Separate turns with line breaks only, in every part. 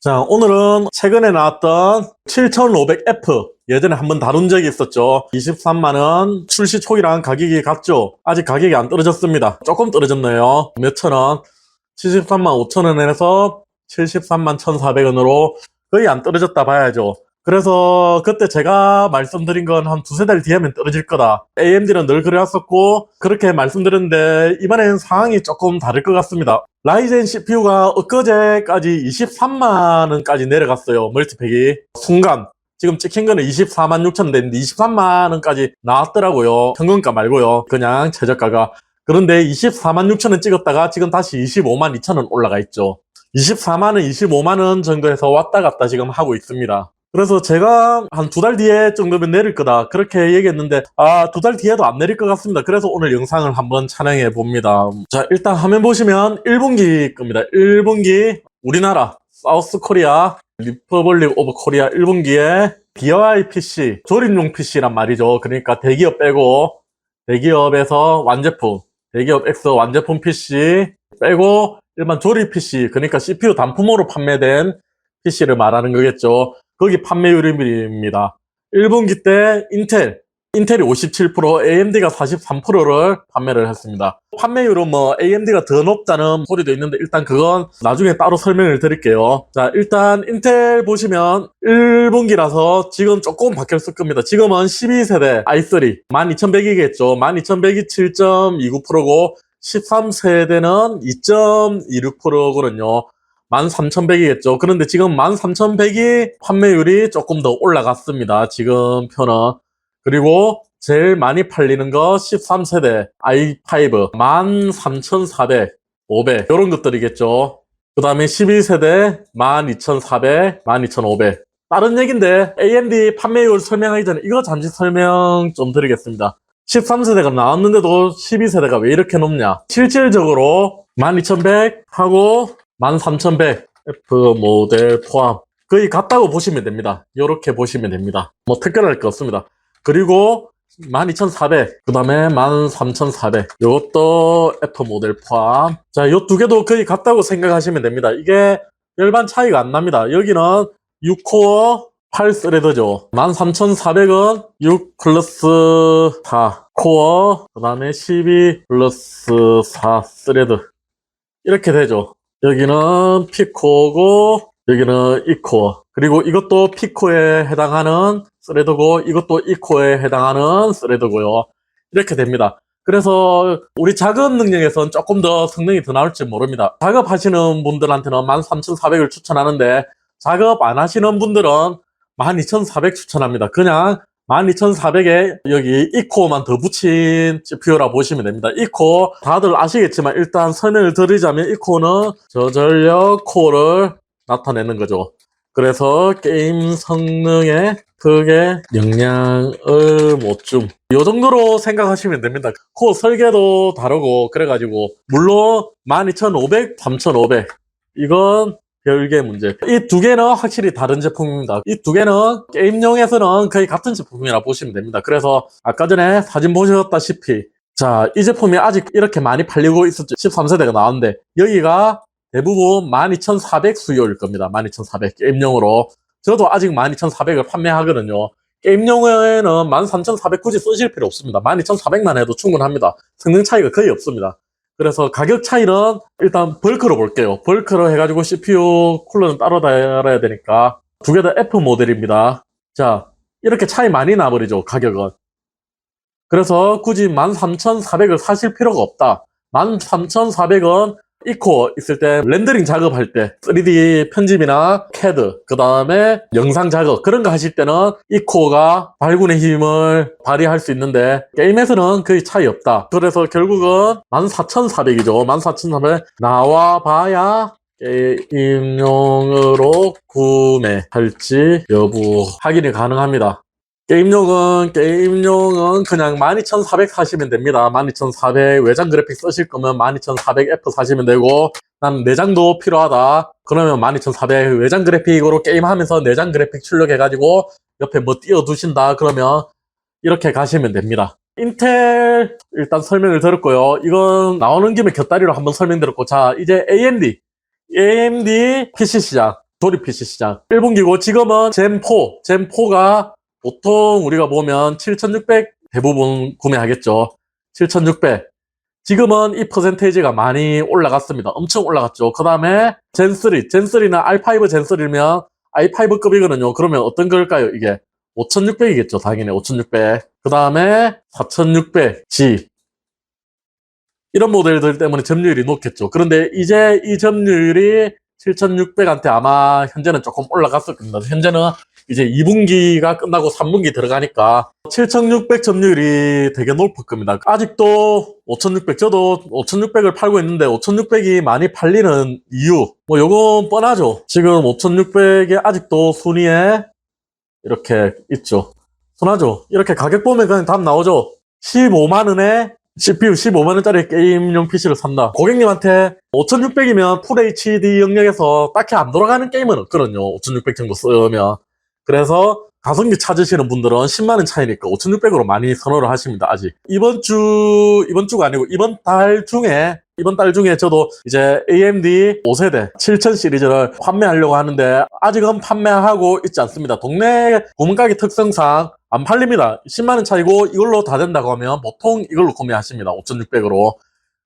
자, 오늘은 최근에 나왔던 7500F 예전에 한번 다룬 적이 있었죠. 23만원 출시 초기랑 가격이 같죠. 아직 가격이 안 떨어졌습니다. 조금 떨어졌네요. 몇천원, 73만 5천원에서 73만 1,400원으로 거의 안 떨어졌다 봐야죠. 그래서 그때 제가 말씀드린 건 한 두세 달 뒤에면 떨어질 거다. AMD는 늘 그래왔었고 그렇게 말씀드렸는데 이번엔 상황이 조금 다를 것 같습니다. 라이젠 CPU가 엊그제까지 23만원까지 내려갔어요. 멀티팩이. 순간 지금 찍힌 거는 24만 6천원 됐는데 23만원까지 나왔더라고요. 평균가 말고요. 그냥 최저가가. 그런데 24만 6천원 찍었다가 지금 다시 25만 2천원 올라가 있죠. 24만원, 25만원 정도에서 왔다 갔다 지금 하고 있습니다. 그래서 제가 한 두 달 뒤에 정도면 내릴 거다 그렇게 얘기했는데 두 달 뒤에도 안 내릴 것 같습니다. 그래서 오늘 영상을 한번 촬영해 봅니다. 자, 일단 화면 보시면 1분기 겁니다. 1분기 우리나라 사우스 코리아 리퍼블릭 오브 코리아 1분기에 DIY PC 조립용 PC란 말이죠. 그러니까 대기업 빼고 대기업에서 완제품 대기업 X 완제품 PC 빼고 일반 조립 PC 그러니까 CPU 단품으로 판매된 PC를 말하는 거겠죠. 거기 판매율입니다. 1분기 때 인텔이 57%, AMD가 43%를 판매를 했습니다. 판매율은 뭐 AMD가 더 높다는 소리도 있는데 일단 그건 나중에 따로 설명을 드릴게요. 자, 일단 인텔 보시면 1분기라서 지금 조금 바뀌었을 겁니다. 지금은 12세대 i3 12100이겠죠. 12100이 7.29%고 13세대는 2.26%거든요. 13,100이겠죠. 그런데 지금 13,100이 판매율이 조금 더 올라갔습니다. 지금 표는. 그리고 제일 많이 팔리는 거 13세대 i5 13,400, 500 이런 것들이겠죠. 그 다음에 12세대 12,400, 12,500 다른 얘기인데 AMD 판매율 설명하기 전에 이거 잠시 설명 좀 드리겠습니다. 13세대가 나왔는데도 12세대가 왜 이렇게 높냐. 실질적으로 12,100 하고 13,100 F 모델 포함 거의 같다고 보시면 됩니다. 이렇게 보시면 됩니다. 뭐 특별할 거 없습니다. 그리고 12,400 그 다음에 13,400 이것도 F 모델 포함. 자, 이 두 개도 거의 같다고 생각하시면 됩니다. 이게 별반 차이가 안 납니다. 여기는 6코어 8스레드죠. 13,400은 6 플러스 4 코어 그 다음에 12 플러스 4 스레드 이렇게 되죠. 여기는 P코어고 여기는 E코어 그리고 이것도 P코어에 해당하는 스레드고 이것도 E코어에 해당하는 스레드고요. 이렇게 됩니다. 그래서 우리 작업 능력에선 조금 더 성능이 더 나올지 모릅니다. 작업하시는 분들한테는 13,400을 추천하는데 작업 안 하시는 분들은 12,400 추천합니다. 그냥 12,400에 여기 E코어만 더 붙인 CPU라 보시면 됩니다. E코어 다들 아시겠지만 일단 설명을 드리자면 E코어는 저전력 코어를 나타내는 거죠. 그래서 게임 성능에 크게 영향을 못 줌. 이 정도로 생각하시면 됩니다. 코어 설계도 다르고 그래가지고 물론 12,500, 3,500 이건 별개 문제. 이 두 개는 확실히 다른 제품입니다. 이 두 개는 게임용에서는 거의 같은 제품이라 보시면 됩니다. 그래서 아까 전에 사진 보셨다시피 자, 이 제품이 아직 이렇게 많이 팔리고 있었죠. 13세대가 나왔는데 여기가 대부분 12,400 수요일 겁니다. 12,400 게임용으로. 저도 아직 12,400을 판매하거든요. 게임용에는 13,400 굳이 쓰실 필요 없습니다. 12,400만 해도 충분합니다. 성능 차이가 거의 없습니다. 그래서 가격 차이는 일단 벌크로 볼게요. 벌크로 해가지고 CPU 쿨러는 따로 달아야 되니까 두 개 다 F 모델입니다. 자, 이렇게 차이 많이 나버리죠. 가격은. 그래서 굳이 13,400을 사실 필요가 없다. 13,400은 이코어 있을 때 렌더링 작업할 때 3D 편집이나 CAD 그 다음에 영상 작업 그런 거 하실 때는 이코어가 발군의 힘을 발휘할 수 있는데 게임에서는 거의 차이 없다. 그래서 결국은 14,400이죠. 14,400 나와봐야 게임용으로 구매할지 여부 확인이 가능합니다. 게임용은 그냥 12,400 사시면 됩니다. 12,400 외장 그래픽 쓰실 거면 12,400F 사시면 되고 난 내장도 필요하다. 그러면 12,400 외장 그래픽으로 게임하면서 내장 그래픽 출력해가지고 옆에 뭐 띄워두신다. 그러면 이렇게 가시면 됩니다. 인텔 일단 설명을 들었고요. 이건 나오는 김에 곁다리로 한번 설명드렸고 자 이제 AMD PC 시장 조립 PC 시장 1분기고 지금은 젠4가 보통 우리가 보면 7600 대부분 구매하겠죠. 7600 지금은 이 퍼센테이지가 많이 올라갔습니다. 엄청 올라갔죠. 그 다음에 젠3는 i5 젠3면 i5급이거든요. 그러면 어떤 걸까요? 이게 5600이겠죠. 당연히 5600. 그 다음에 4600G 이런 모델들 때문에 점유율이 높겠죠. 그런데 이제 이 점유율이 7600한테 아마 현재는 조금 올라갔을 겁니다. 현재는 이제 2분기가 끝나고 3분기 들어가니까 7600 점유율이 되게 높을 겁니다. 아직도 5600, 저도 5600을 팔고 있는데 5600이 많이 팔리는 이유, 뭐 요건 뻔하죠. 지금 5600이 아직도 순위에 이렇게 있죠. 순하죠. 이렇게 가격 보면 그냥 답 나오죠. 15만원에 CPU 15만원짜리 게임용 PC를 산다. 고객님한테 5600이면 FHD 영역에서 딱히 안 돌아가는 게임은 없거든요. 5600 정도 쓰면. 그래서 가성비 찾으시는 분들은 10만원 차이니까 5600으로 많이 선호를 하십니다. 아직. 이번 주가 아니고 이번 달 중에 저도 이제 AMD 5세대 7000 시리즈를 판매하려고 하는데 아직은 판매하고 있지 않습니다. 동네 고문가게 특성상 안 팔립니다. 10만원 차이고 이걸로 다 된다고 하면 보통 이걸로 구매하십니다. 5600으로.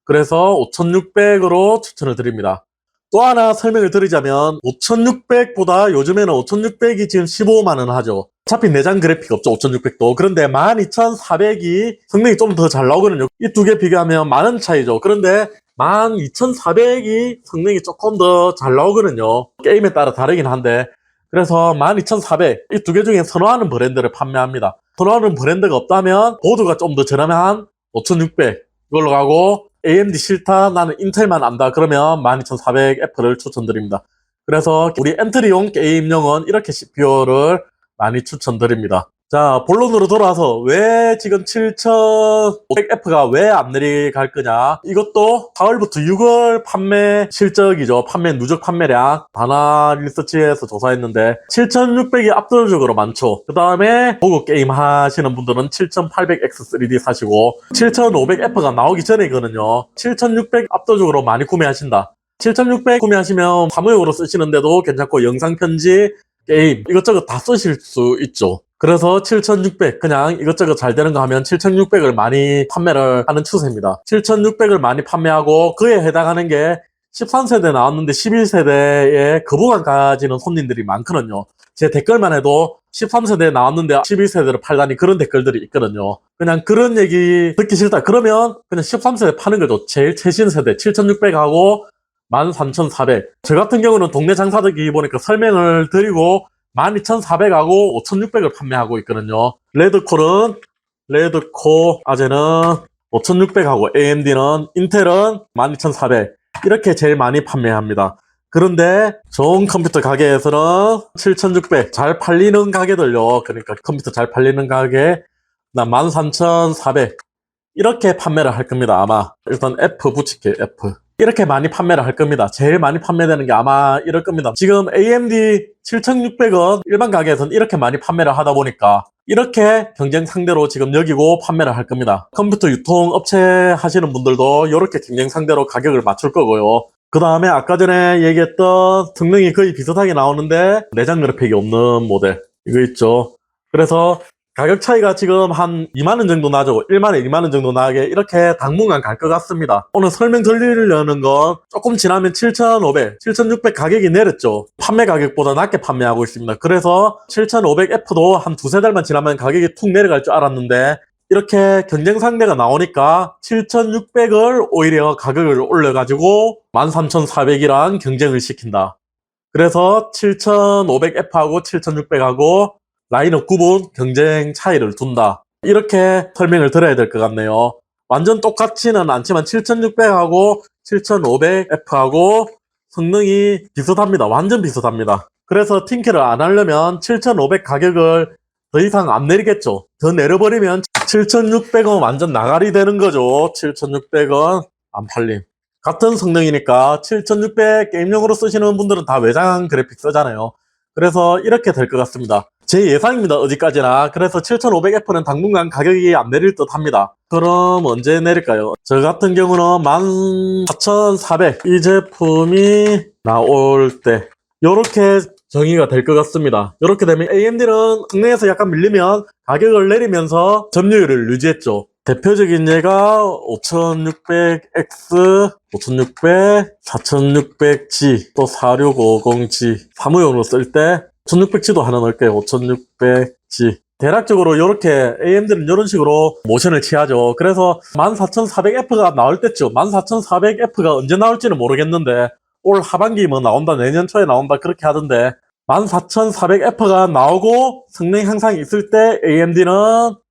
그래서 5600으로 추천을 드립니다. 또 하나 설명을 드리자면 5600보다 요즘에는 5600이 지금 15만원 하죠. 어차피 내장 그래픽 없죠. 5600도. 그런데 12400이 성능이 좀 더 잘 나오거든요. 이 두 개 비교하면 만원 차이죠. 그런데 12400이 성능이 조금 더 잘 나오거든요. 게임에 따라 다르긴 한데 그래서 12400 이 두 개 중에 선호하는 브랜드를 판매합니다. 선호하는 브랜드가 없다면 보드가 좀 더 저렴한 5600 이걸로 가고 AMD 싫다 나는 인텔만 안다 그러면 12400F를 추천드립니다. 그래서 우리 엔트리용 게임용은 이렇게 CPU를 많이 추천드립니다. 자, 본론으로 돌아와서 왜 지금 7500F가 왜 안 내려갈 거냐. 이것도 4월부터 6월 판매 실적이죠. 누적 판매량 다나 리서치에서 조사했는데 7600이 압도적으로 많죠. 그 다음에 보고 게임 하시는 분들은 7800X3D 사시고 7500F가 나오기 전이거든요. 7600 압도적으로 많이 구매하신다. 7600 구매하시면 사무용으로 쓰시는데도 괜찮고 영상 편집, 게임 이것저것 다 쓰실 수 있죠. 그래서 7600 그냥 이것저것 잘 되는 거 하면 7600을 많이 판매를 하는 추세입니다. 7600을 많이 판매하고 그에 해당하는 게 13세대 나왔는데 11세대에 거부감 가지는 손님들이 많거든요. 제 댓글만 해도 13세대 나왔는데 11세대를 팔다니 그런 댓글들이 있거든요. 그냥 그런 얘기 듣기 싫다 그러면 그냥 13세대 파는 거죠. 제일 최신 세대 7600하고 13400. 저 같은 경우는 동네 장사들이 보니까 설명을 드리고 12400하고 5600을 판매하고 있거든요. 레드콜 아재는 5600하고 AMD는 인텔은 12400 이렇게 제일 많이 판매합니다. 그런데 좋은 컴퓨터 가게에서는 7600 잘 팔리는 가게들요. 그러니까 컴퓨터 잘 팔리는 가게 13400 이렇게 판매를 할 겁니다. 아마 일단 F 붙일게요. F 이렇게 많이 판매를 할 겁니다. 제일 많이 판매되는 게 아마 이럴 겁니다. 지금 AMD 7600은 일반 가게에서는 이렇게 많이 판매를 하다 보니까 이렇게 경쟁 상대로 지금 여기고 판매를 할 겁니다. 컴퓨터 유통업체 하시는 분들도 이렇게 경쟁 상대로 가격을 맞출 거고요. 그 다음에 아까 전에 얘기했던 성능이 거의 비슷하게 나오는데 내장 그래픽이 없는 모델 이거 있죠. 그래서 가격 차이가 지금 한 2만원 정도 나죠. 1만원, 2만원 정도 나게 이렇게 당분간 갈 것 같습니다. 오늘 설명 드리려는 건 조금 지나면 7500, 7600 가격이 내렸죠. 판매 가격보다 낮게 판매하고 있습니다. 그래서 7500F도 한 두세 달만 지나면 가격이 툭 내려갈 줄 알았는데 이렇게 경쟁 상대가 나오니까 7600을 오히려 가격을 올려가지고 13400이랑 경쟁을 시킨다. 그래서 7500F하고 7600하고 라인업 구분 경쟁 차이를 둔다. 이렇게 설명을 드려야 될 것 같네요. 완전 똑같지는 않지만 7600하고 7500F하고 성능이 비슷합니다. 완전 비슷합니다. 그래서 팀킬을 안 하려면 7500 가격을 더 이상 안 내리겠죠. 더 내려버리면 7600은 완전 나가리 되는 거죠. 7600은 안 팔림. 같은 성능이니까 7600 게임용으로 쓰시는 분들은 다 외장 그래픽 쓰잖아요. 그래서 이렇게 될 것 같습니다. 제 예상입니다. 어디까지나. 그래서 7500F는 당분간 가격이 안 내릴 듯 합니다. 그럼 언제 내릴까요? 저 같은 경우는 14400 이 제품이 나올 때 요렇게 정의가 될 것 같습니다. 이렇게 되면 AMD는 국내에서 약간 밀리면 가격을 내리면서 점유율을 유지했죠. 대표적인 예가 5600X, 5600, 4600G, 또 4650G, 사무용으로 쓸 때 1600G도 하나 넣을게요. 5600G. 대략적으로 이렇게 AMD는 이런 식으로 모션을 취하죠. 그래서 14400F가 나올 때쯤, 14400F가 언제 나올지는 모르겠는데 올 하반기 뭐 나온다, 내년 초에 나온다 그렇게 하던데 14400F가 나오고 성능 향상이 있을 때 AMD는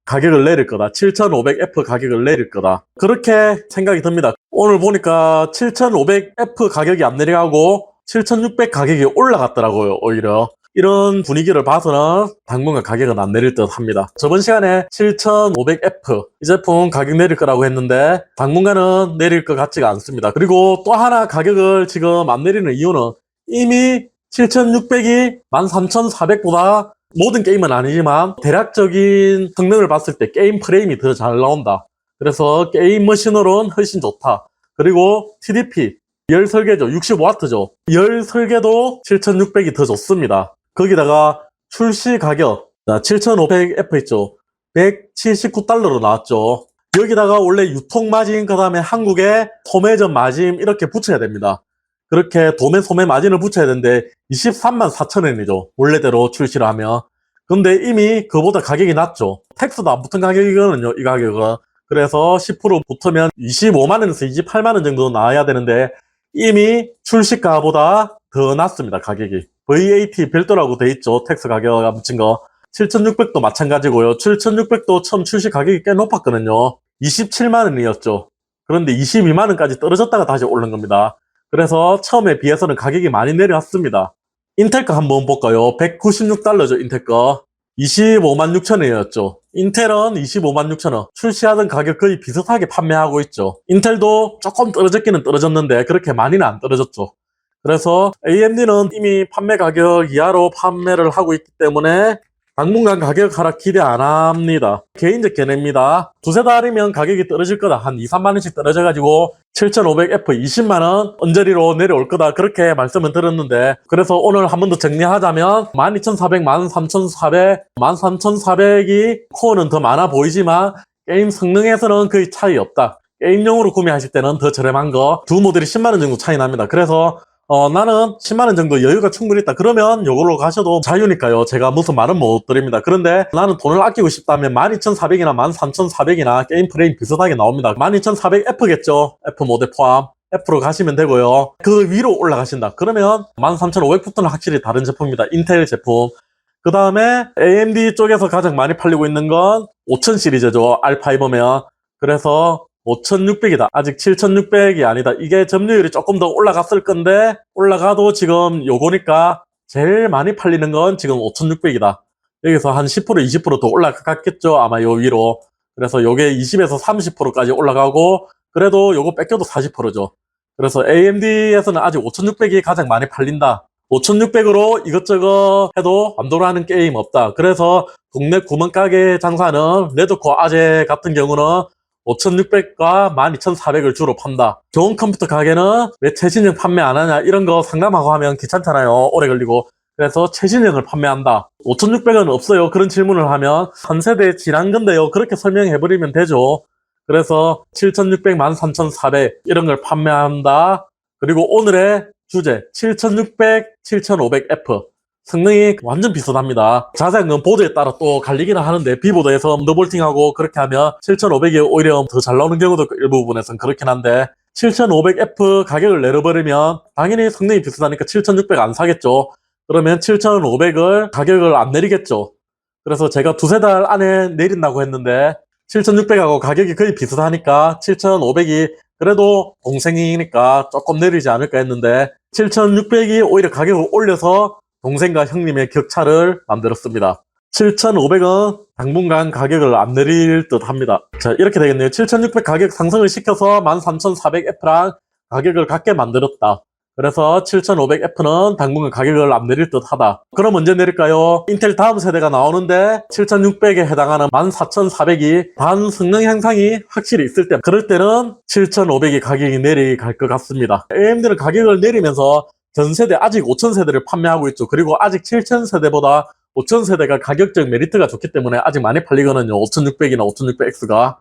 가격을 내릴 거다. 7500F 가격을 내릴 거다. 그렇게 생각이 듭니다. 오늘 보니까 7500F 가격이 안 내려가고 7600 가격이 올라갔더라고요. 오히려 이런 분위기를 봐서는 당분간 가격은 안 내릴 듯 합니다. 저번 시간에 7500F 이 제품 가격 내릴 거라고 했는데 당분간은 내릴 것 같지가 않습니다. 그리고 또 하나 가격을 지금 안 내리는 이유는 이미 7600이 13400보다 모든 게임은 아니지만 대략적인 성능을 봤을 때 게임 프레임이 더 잘 나온다. 그래서 게임 머신으로는 훨씬 좋다. 그리고 TDP 열 설계죠. 65W죠. 열 설계도 7600이 더 좋습니다. 거기다가 출시 가격 7500F 있죠. 179달러로 나왔죠. 여기다가 원래 유통 마진 그 다음에 한국의 소매점 마진 이렇게 붙여야 됩니다. 그렇게 도매 소매 마진을 붙여야 되는데 23만 4천엔이죠. 원래대로 출시를 하면. 근데 이미 그보다 가격이 낮죠. 텍스도 안 붙은 가격이거든요. 이 가격은. 그래서 10% 붙으면 25만원에서 28만원 정도 나와야 되는데 이미 출시가보다 더 낮습니다. 가격이. VAT 별도라고 돼 있죠. 텍스 가격 붙인 거. 7600도 마찬가지고요. 7600도 처음 출시 가격이 꽤 높았거든요. 27만원이었죠. 그런데 22만원까지 떨어졌다가 다시 오른 겁니다. 그래서 처음에 비해서는 가격이 많이 내려왔습니다. 인텔 거 한번 볼까요? 196달러죠. 인텔 거. 25만 6천원이었죠. 인텔은 25만 6천원. 출시하던 가격 거의 비슷하게 판매하고 있죠. 인텔도 조금 떨어졌기는 떨어졌는데 그렇게 많이는 안 떨어졌죠. 그래서 AMD는 이미 판매 가격 이하로 판매를 하고 있기 때문에 당분간 가격 하락 기대 안 합니다. 개인적 견해입니다. 두세 달이면 가격이 떨어질 거다. 한 2, 3만원씩 떨어져가지고 7500F 20만원 언저리로 내려올 거다. 그렇게 말씀을 드렸는데 그래서 오늘 한 번 더 정리하자면 12400, 13400, 13400이 코어는 더 많아 보이지만 게임 성능에서는 거의 차이 없다. 게임용으로 구매하실 때는 더 저렴한 거 두 모델이 10만원 정도 차이 납니다. 그래서 나는 10만원 정도 여유가 충분히 있다. 그러면 요걸로 가셔도 자유니까요. 제가 무슨 말은 못 드립니다. 그런데 나는 돈을 아끼고 싶다면 12400이나 13400이나 게임 프레임 비슷하게 나옵니다. 12400F겠죠. F 모델 포함. F로 가시면 되고요. 그 위로 올라가신다. 그러면 13500부터는 확실히 다른 제품입니다. 인텔 제품. 그 다음에 AMD 쪽에서 가장 많이 팔리고 있는 건 5000 시리즈죠. R5면. 그래서 5600이다. 아직 7600이 아니다. 이게 점유율이 조금 더 올라갔을 건데 올라가도 지금 요거니까 제일 많이 팔리는 건 지금 5600이다. 여기서 한 10% 20% 더 올라갔겠죠. 아마 요 위로. 그래서 요게 20에서 30%까지 올라가고 그래도 요거 뺏겨도 40%죠. 그래서 AMD에서는 아직 5600이 가장 많이 팔린다. 5600으로 이것저것 해도 감도라는 게임 없다. 그래서 국내 구멍가게 장사는 레드코어 아재 같은 경우는 5600과 12400을 주로 판다. 좋은 컴퓨터 가게는 왜 최신형 판매 안 하냐 이런 거 상담하고 하면 귀찮잖아요. 오래 걸리고. 그래서 최신형을 판매한다. 5600은 없어요. 그런 질문을 하면 한 세대 지난 건데요. 그렇게 설명해버리면 되죠. 그래서 7600, 13400 이런 걸 판매한다. 그리고 오늘의 주제 7600, 7500F 성능이 완전 비슷합니다. 자세한 건 보드에 따라 또 갈리기는 하는데 비보드에서 언더볼팅하고 그렇게 하면 7500이 오히려 더 잘 나오는 경우도 일부분에서는 그렇긴 한데 7500F 가격을 내려버리면 당연히 성능이 비슷하니까 7600 안 사겠죠. 그러면 7500을 가격을 안 내리겠죠. 그래서 제가 두세 달 안에 내린다고 했는데 7600하고 가격이 거의 비슷하니까 7500이 그래도 동생이니까 조금 내리지 않을까 했는데 7600이 오히려 가격을 올려서 동생과 형님의 격차를 만들었습니다. 7500은 당분간 가격을 안 내릴 듯 합니다. 자, 이렇게 되겠네요. 7600 가격 상승을 시켜서 13400F랑 가격을 같게 만들었다. 그래서 7500F는 당분간 가격을 안 내릴 듯 하다. 그럼 언제 내릴까요? 인텔 다음 세대가 나오는데 7600에 해당하는 14400이 단 성능 향상이 확실히 있을 때 그럴 때는 7500이 가격이 내려갈 것 같습니다. AMD는 가격을 내리면서 전 세대 아직 5000세대를 판매하고 있죠. 그리고 아직 7000세대보다 5000세대가 가격적 메리트가 좋기 때문에 아직 많이 팔리거든요. 5600이나 5600X가.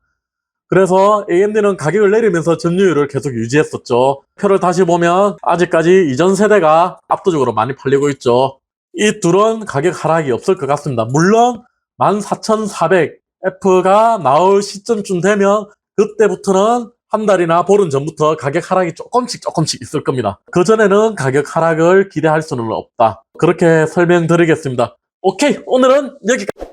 그래서 AMD는 가격을 내리면서 점유율을 계속 유지했었죠. 표를 다시 보면 아직까지 이전 세대가 압도적으로 많이 팔리고 있죠. 이 둘은 가격 하락이 없을 것 같습니다. 물론 14400F가 나올 시점쯤 되면 그때부터는 한 달이나 보름 전부터 가격 하락이 조금씩 있을 겁니다. 그전에는 가격 하락을 기대할 수는 없다. 그렇게 설명드리겠습니다. 오케이, 오늘은 여기까지.